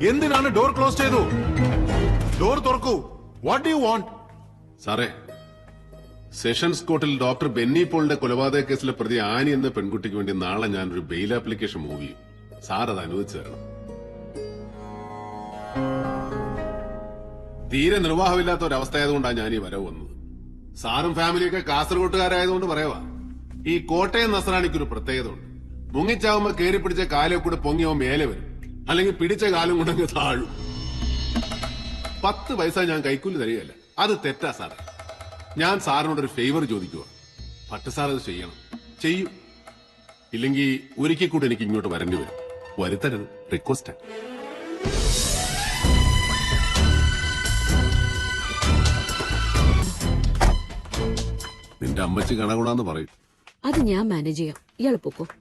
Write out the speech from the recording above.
എന്തിനാണ് door close ചെയ്തു? Door തുറക്കൂ. What do you want? സാറേ, സെഷൻസ് കോർട്ടിൽ ഡോക്ടർ ബെന്നി പോളിന്റെ കൊലപാതക കേസിലെ പ്രതി ആനി എന്ന പെൺകുട്ടിക്ക് വേണ്ടി നാളെ ഞാനൊരു ബെയിൽ ആപ്ലിക്കേഷൻ മൂവ് ചെയ്യും. സാർ അത് അനുവദിച്ചു തരണം. തീരെ നിർവാഹമില്ലാത്ത ഒരവസ്ഥയായതുകൊണ്ടാണ് ഞാൻ ഈ വരവ് വന്നത്. സാറും ഫാമിലിയൊക്കെ കാസർഗോട്ടുകാരായതുകൊണ്ട് പറയുവാ. ഈ കോട്ടയം നസ്രാണിക്കൊരു പ്രത്യേകത ഉണ്ട്. മുങ്ങിച്ചാവുമ്പോ കയറി പിടിച്ച കാലെ കൂടെ പൊങ്ങിയവൻ മേലെ വരും, അല്ലെങ്കിൽ പിടിച്ച കാലം കൊണ്ടങ്ങ് താഴും. 10 പൈസ ഞാൻ കൈക്കൂലി തരികയല്ല. അത് തെറ്റാ സാറേ. ഞാൻ സാറിനോടൊരു ഫേവർ ചോദിക്കുക. ഭട്ട് സാർ അത് ചെയ്യണം. ചെയ്യും. ഇല്ലെങ്കിൽ ഒരിക്കൽ കൂടെ എനിക്ക് ഇങ്ങോട്ട് വരേണ്ടി വരും. വരുത്തരുത്. റിക്വസ്റ്റ്. നിന്റെ അമ്മച്ചി കണകൂടാന്ന് പറയും. അത് ഞാൻ മാനേജ് ചെയ്യാം. ഇയാൾ പൊക്കോ.